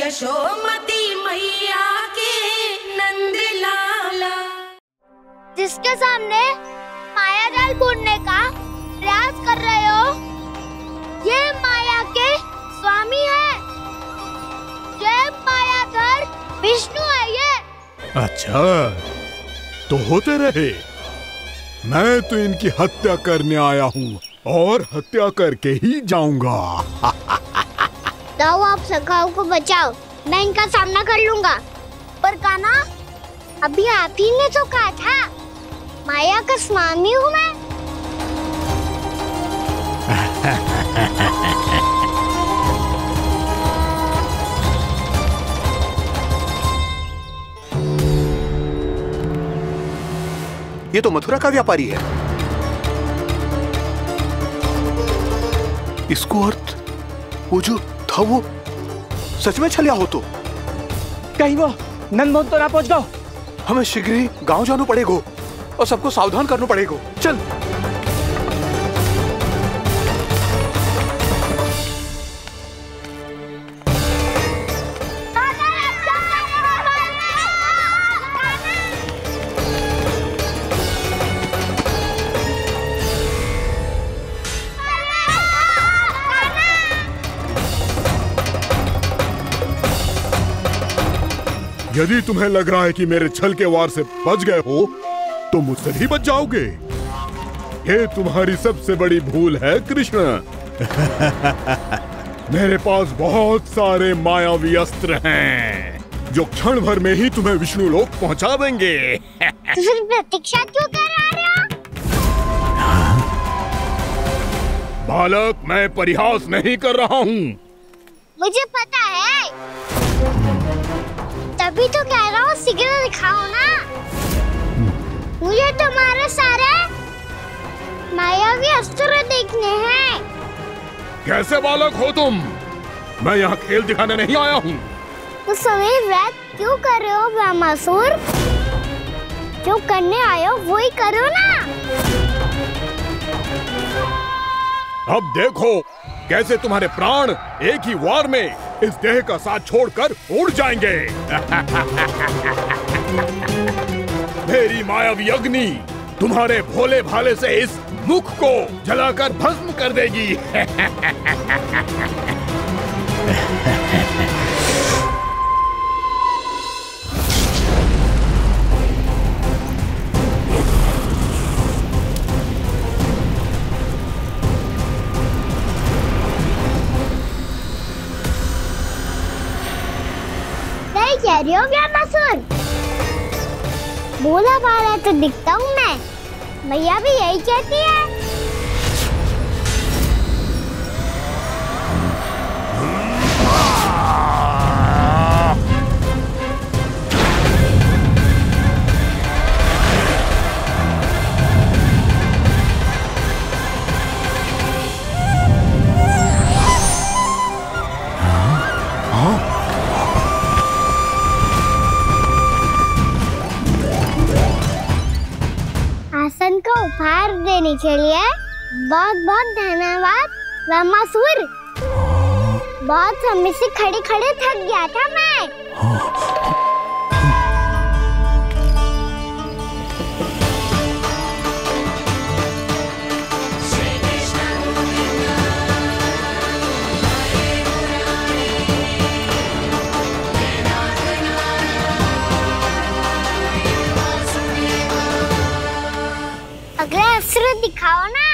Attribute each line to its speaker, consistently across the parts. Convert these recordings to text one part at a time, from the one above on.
Speaker 1: यशोमती मैया के नंद लाला।
Speaker 2: जिसके सामने माया जाल बूनने का प्रयास कर रहे हो, ये माया के स्वामी है। ये मायाधर विष्णु है ये।
Speaker 3: अच्छा, तो होते रहे। मैं तो इनकी हत्या करने आया हूँ और हत्या करके ही जाऊंगा।
Speaker 2: जाओ आप सखाओं को बचाओ, मैं इनका सामना कर लूंगा। पर कान्हा, अभी आप ही ने तो कहा था माया का स्वामी हूँ मैं।
Speaker 4: ये तो मथुरा का व्यापारी है। इसको अर्थ वो जो था वो सच में छलिया हो तो
Speaker 5: कहीं वो नंदमोहन तो ना पहुंच गया।
Speaker 4: हमें शीघ्र ही गांव जाना पड़ेगा और सबको सावधान करना पड़ेगा। चल।
Speaker 3: यदि तुम्हें लग रहा है कि मेरे छल के वार से बच गए हो, तो मुझसे भी बच जाओगे। ये तुम्हारी सबसे बड़ी भूल है कृष्ण। मेरे पास बहुत सारे मायावी अस्त्र हैं, जो क्षण भर में ही तुम्हें विष्णु लोक पहुंचा देंगे।
Speaker 2: तो फिर प्रतीक्षा क्यों कर रहे हो?
Speaker 3: बालक, मैं परिहास नहीं कर रहा हूँ।
Speaker 2: मुझे पता है, तभी तो कह रहा हूँ शीघ्र दिखाओ ना। मुझे तुम्हारे सारे मायावी अस्त्र देखने हैं।
Speaker 3: कैसे बालक हो तुम? मैं यहाँ खेल दिखाने नहीं आया हूँ।
Speaker 2: तो समय व्यर्थ क्यों कर रहे हो ब्रह्मासुर? जो करने आए हो वो ही करो ना।
Speaker 3: अब देखो कैसे तुम्हारे प्राण एक ही वार में इस देह का साथ छोड़कर उड़ जाएंगे। मेरी मायावी अग्नि तुम्हारे भोले भाले से इस मुख को जलाकर भस्म कर देगी।
Speaker 2: कह रही हो ब्रह्मासुर? भोला भाला तो दिखता हूँ मैं। मैया भी यही कहती है। आसन का उपहार देने के लिए बहुत बहुत धन्यवाद ब्रह्मासुर। बहुत समय से खड़े खड़े थक गया था मैं। अगला अस्त्र दिखाओ ना।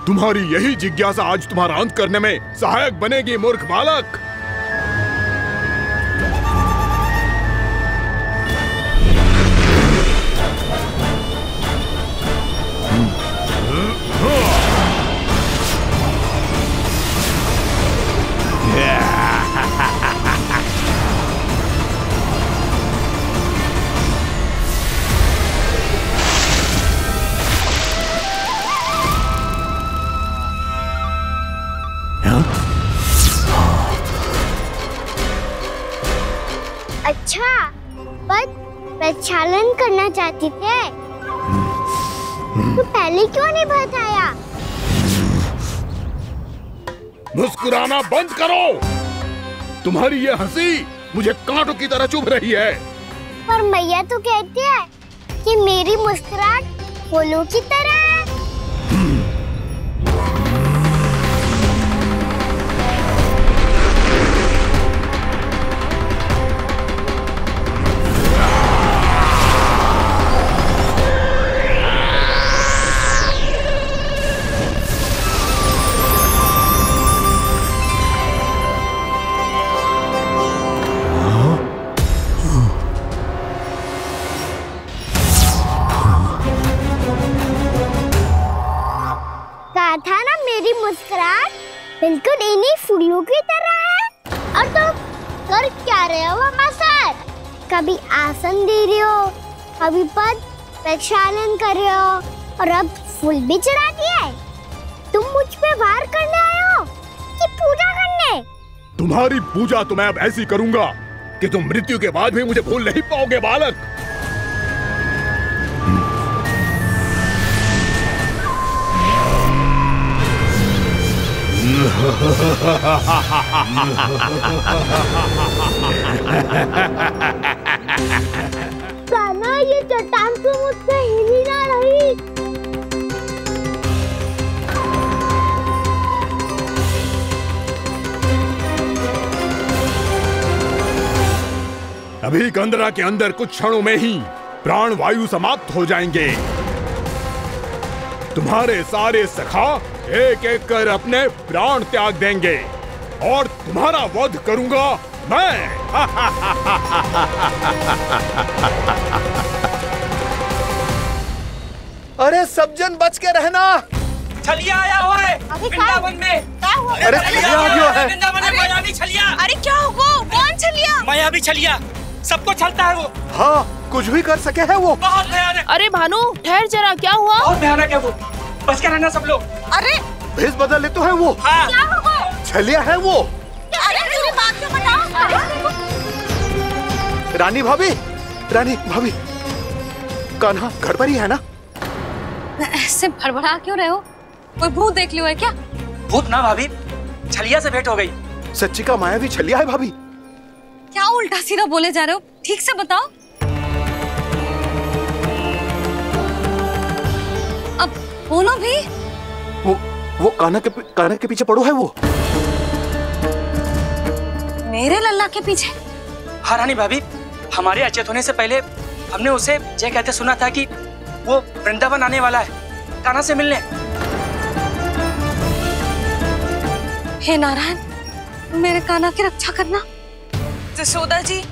Speaker 3: तुम्हारी यही जिज्ञासा आज तुम्हारा अंत करने में सहायक बनेगी मूर्ख बालक।
Speaker 2: अच्छा, पर प्रक्षालन करना चाहती थे तो पहले क्यों नहीं बताया?
Speaker 3: मुस्कुराना बंद करो। तुम्हारी ये हंसी मुझे कांटों की तरह चुभ रही है।
Speaker 2: पर मैया तो कहती है कि मेरी मुस्कुराहट फूलों की तरह है। था ना मेरी मुस्कुराहट बिल्कुल इन्हीं फूलों की तरह है। और तुम कर क्या रहे हो हमारे साथ? कभी आसन दे रहे हो, कभी पद प्रक्षालन कर रहे हो और अब फूल भी चढ़ा दिया है। तुम मुझ पे वार करने आए हो कि पूजा करने?
Speaker 3: तुम्हारी पूजा तो मैं अब ऐसी करूंगा कि तुम मृत्यु के बाद भी मुझे भूल नहीं पाओगे बालक।
Speaker 2: कान्हा, ये चट्टान तो मुझसे हिल ही ना रही।
Speaker 3: अभी कंदरा के अंदर कुछ क्षणों में ही प्राण वायु समाप्त हो जाएंगे। तुम्हारे सारे सखा एक एक कर अपने प्राण त्याग देंगे और तुम्हारा वध करूंगा मैं।
Speaker 4: अरे सब जन बच के रहना।
Speaker 5: छलिया आया हुआ है वृंदावन में।
Speaker 4: अरे छलिया आ गया है।
Speaker 5: वृंदावन में मायावी छलिया।
Speaker 1: अरे क्या हुआ? कौन छलिया?
Speaker 5: मायावी छलिया, सबको छलता है वो।
Speaker 4: हाँ, कुछ भी कर सके है वो।
Speaker 5: बहुत भयानक।
Speaker 1: अरे भानु ठहर जरा, क्या हुआ?
Speaker 5: बहुत भयानक है वो, बच के रहना सब लोग।
Speaker 1: अरे
Speaker 4: भेष बदल ले तो है वो।
Speaker 5: हाँ।
Speaker 1: क्या हुआ?
Speaker 4: छलिया है वो।
Speaker 1: अरे मेरी बात तो बताओ।
Speaker 4: रानी भाभी, रानी भाभी, कान्हा घर पर ही है ना?
Speaker 6: ऐसे भड़बड़ा क्यों रहे हो? कोई भूत देख लियो है क्या?
Speaker 5: भूत ना भाभी, छलिया से भेंट हो गई।
Speaker 4: सच्ची का मायावी छलिया है भाभी।
Speaker 6: क्या उल्टा सीधा बोले जा रहे हो? ठीक से बताओ। अब बोलो भी।
Speaker 4: वो कान्हा के पीछे पड़ो है वो।
Speaker 6: मेरे लल्ला के पीछे?
Speaker 5: हाँ रानी भाभी, हमारे अचेत होने से पहले हमने उसे ये कहते सुना था कि वो वृंदावन आने वाला है कान्हा से मिलने।
Speaker 6: हे नारायण, मेरे कान्हा की रक्षा करना।
Speaker 1: जसोदा जी,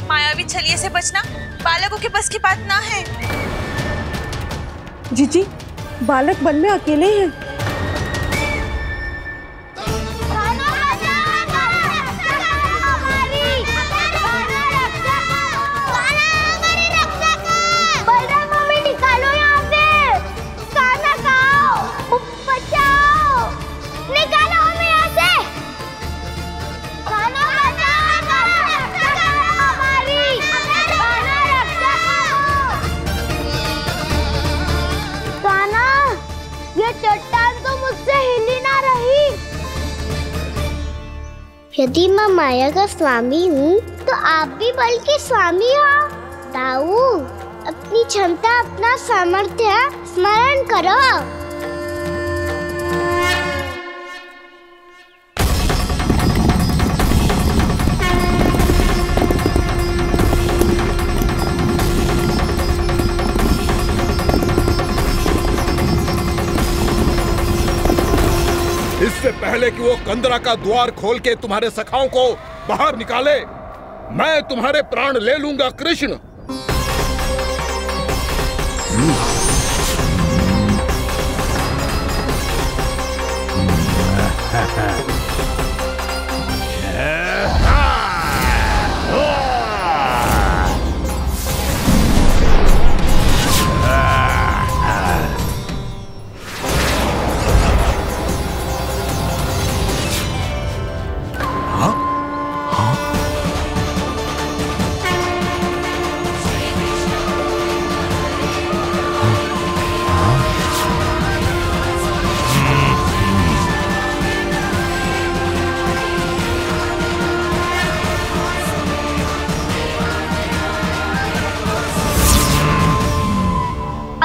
Speaker 1: मायावी छलिए से बचना बालकों के बस की बात ना है।
Speaker 7: जीजी, बालक वन में अकेले हैं।
Speaker 2: यदि मैं माया का स्वामी हूँ तो आप भी बल के स्वामी हो। ताऊ, अपनी क्षमता, अपना सामर्थ्य स्मरण करो।
Speaker 3: इससे पहले कि वो कंदरा का द्वार खोल के तुम्हारे सखाओं को बाहर निकाले, मैं तुम्हारे प्राण ले लूंगा कृष्ण।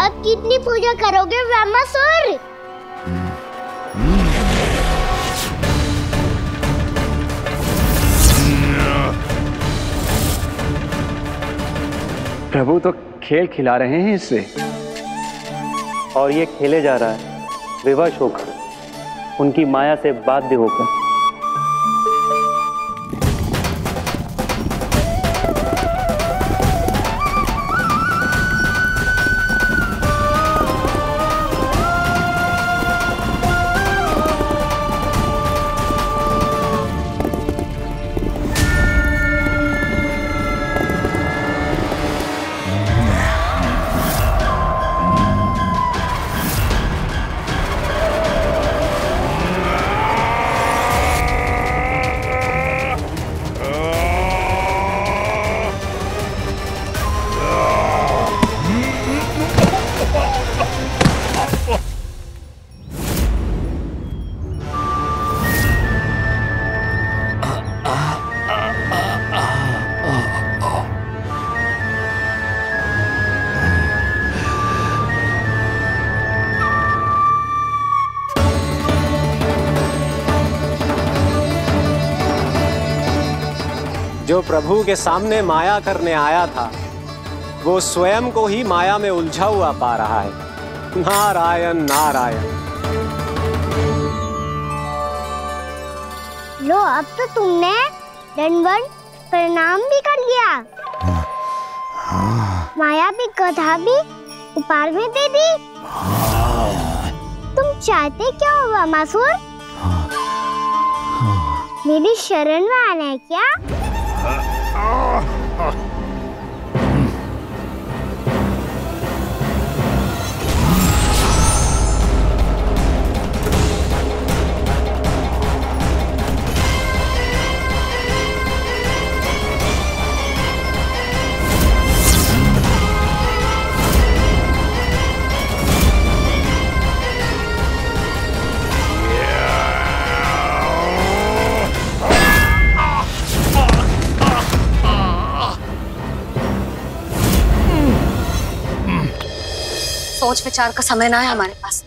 Speaker 2: अब कितनी पूजा करोगे ब्रह्मासुर?
Speaker 8: प्रभु तो खेल खिला रहे हैं इससे, और ये खेले जा रहा है विवश होकर, उनकी माया से बाध्य होकर।
Speaker 9: जो प्रभु के सामने माया करने आया था, वो स्वयं को ही माया में उलझा हुआ पा रहा है। नारायण नारायण।
Speaker 2: लो, अब तो तुमने दंडवत प्रणाम भी कर लिया, माया भी कथा भी उपहार में दे दी। तुम चाहते क्या हो ब्रह्मासुर? मेरी शरण में आना है क्या?
Speaker 6: सोच विचार का समय ना है हमारे पास।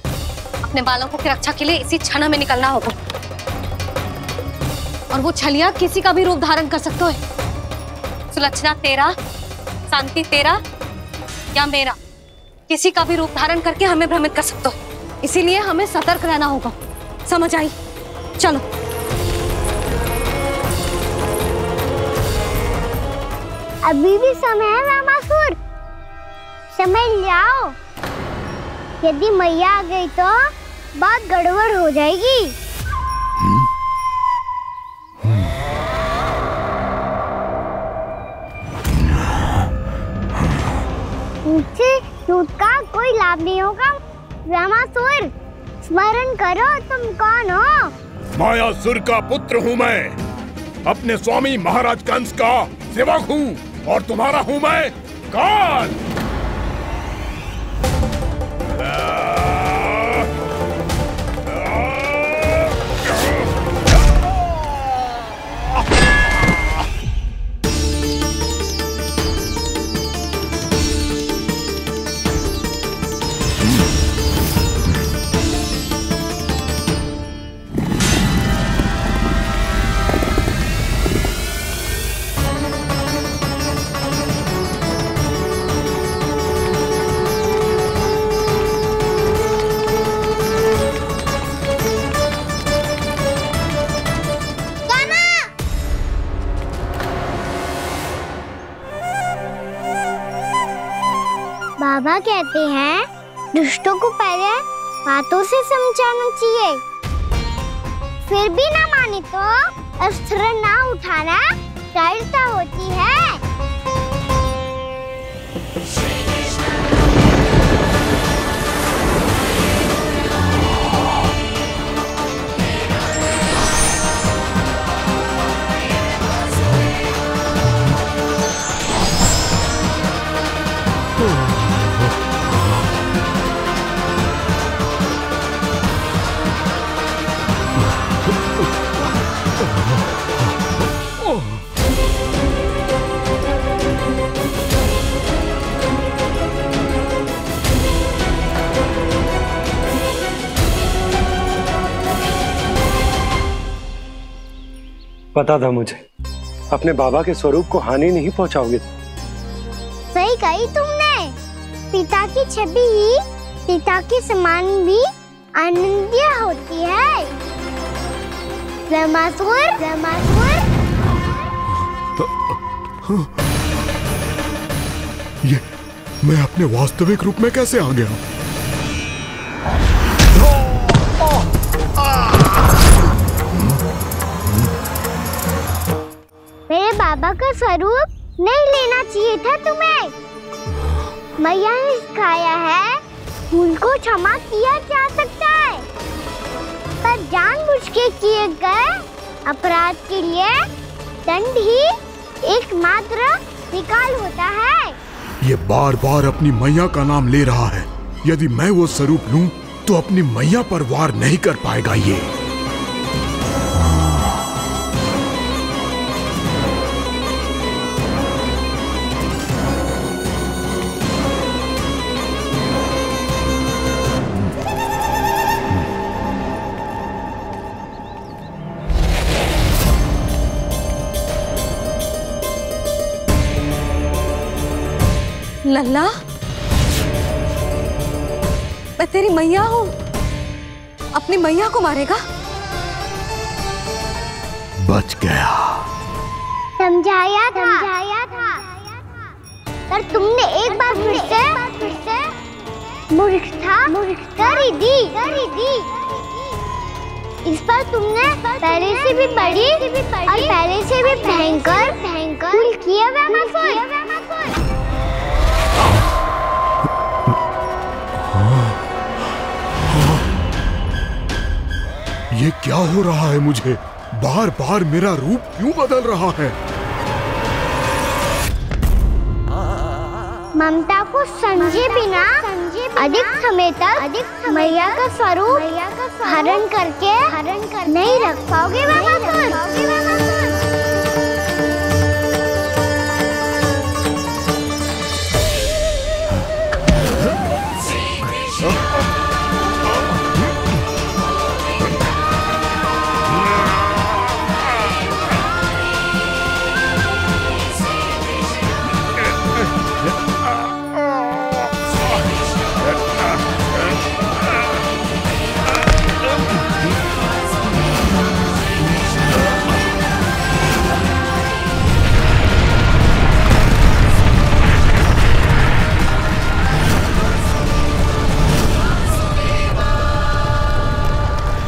Speaker 6: अपने बालकों की रक्षा के लिए इसी क्षण में निकलना होगा। और वो छलिया किसी का भी रूप धारण कर सकते है। सुलक्षणा तेरा, शांति तेरा या मेरा, किसी का भी रूप धारण करके हमें भ्रमित कर सकते हो। इसीलिए हमें सतर्क रहना होगा। समझ आई? चलो।
Speaker 2: अभी भी समय है ब्रह्मासुर, समय लाओ। यदि मैया आ गई तो बात गड़बड़ हो जाएगी। मुझसे झूठ का कोई लाभ नहीं होगा। ब्रह्मासुर, स्मरण करो तुम कौन हो?
Speaker 3: मायासुर का पुत्र हूँ मैं, अपने स्वामी महाराज कंस का सेवक हूँ, और तुम्हारा हूँ मैं काल। बाबा कहते हैं दुष्टों को पहले बातों से समझाना चाहिए, फिर भी ना माने तो अस्त्र ना उठाना दृढ़ता होती है।
Speaker 8: पता था मुझे, अपने बाबा के स्वरूप को हानि नहीं पहुंचाओगे।
Speaker 3: सही कही तुमने। पिता की छवि ही पिता के समान भी आनंदीय होती है। ज़मासुर, ज़मासुर।
Speaker 10: ये मैं अपने वास्तविक रूप में कैसे आ गया?
Speaker 3: मेरे बाबा का स्वरूप नहीं लेना चाहिए था तुम्हें। मैया ने सिखाया है, भूल को क्षमा किया जा सकता है, पर जानबूझ के किए गए अपराध के लिए दंड ही एकमात्र निकाल होता है।
Speaker 10: ये बार बार अपनी मैया का नाम ले रहा है। यदि मैं वो स्वरूप लूं तो अपनी मैया पर वार नहीं कर पाएगा ये।
Speaker 6: लल्ला, मैं तेरी मैया हूँ, अपनी मैया को मारेगा?
Speaker 10: बच गया।
Speaker 3: समझाया था, पर तुमने एक बार फिर से मूर्खता कर ही दी। इस पर तुमने पहले से भी बड़ी और पहले से भी भयंकर भूल किया ज़मासुर।
Speaker 10: ये क्या हो रहा है मुझे? बार बार मेरा रूप क्यों बदल रहा है?
Speaker 3: ममता को समझे बिना अधिक समय तक मैया का स्वरूप हरण करके नहीं रख पाओगे ज़मासुर।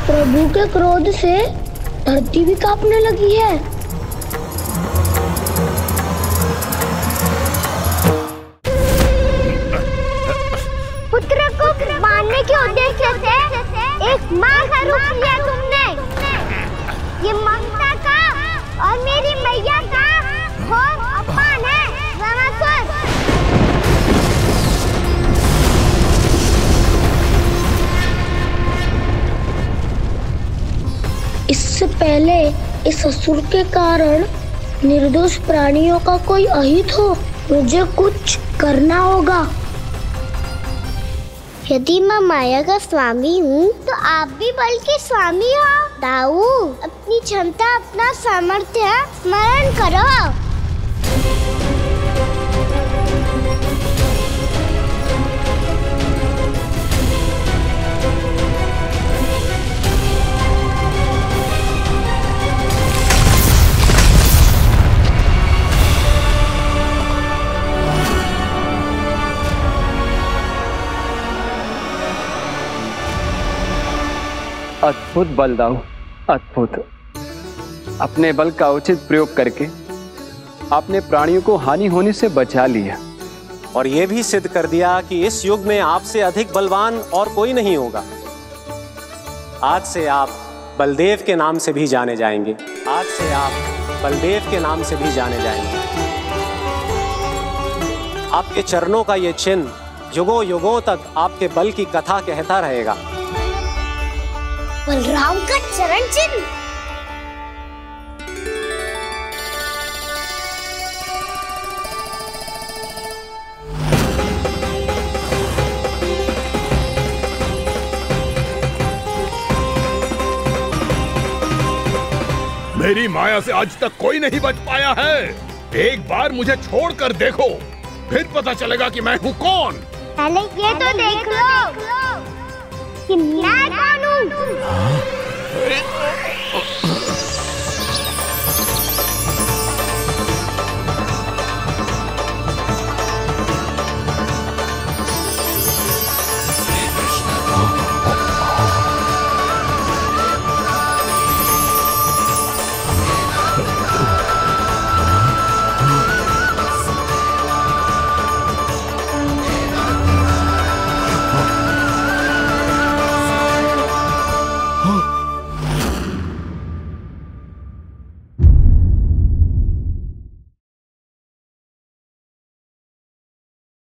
Speaker 3: प्रभु के क्रोध से धरती भी कांपने लगी है। पुत्र को मारने के उद्देश्य से एक माँ का रूप लिया तुमने। ये ममता का और मेरी मैया का घोर अपमान है ज़मासुर। इससे पहले इस असुर के कारण निर्दोष प्राणियों का कोई अहित हो, मुझे कुछ करना होगा। यदि मैं माया का स्वामी हूँ तो आप भी बल के स्वामी हो। दाऊ, अपनी क्षमता, अपना सामर्थ्य स्मरण करो।
Speaker 8: अद्भुत बलदाऊ, अद्भुत। अपने बल का उचित प्रयोग करके आपने प्राणियों को हानि होने से बचा लिया
Speaker 9: और ये भी सिद्ध कर दिया कि इस युग में आपसे अधिक बलवान और कोई नहीं होगा। आज से आप बलदेव के नाम से भी जाने जाएंगे। आज से आप बलदेव के नाम से भी जाने जाएंगे। आपके चरणों का ये चिन्ह युगों युगों तक आपके बल की कथा कहता रहेगा।
Speaker 3: बलराम का चरण चिन्ह।
Speaker 10: मेरी माया से आज तक कोई नहीं बच पाया है। एक बार मुझे छोड़कर देखो, फिर पता चलेगा कि मैं हूँ कौन।
Speaker 3: पहले ये तो देख लो कि मैं कौन हूँ।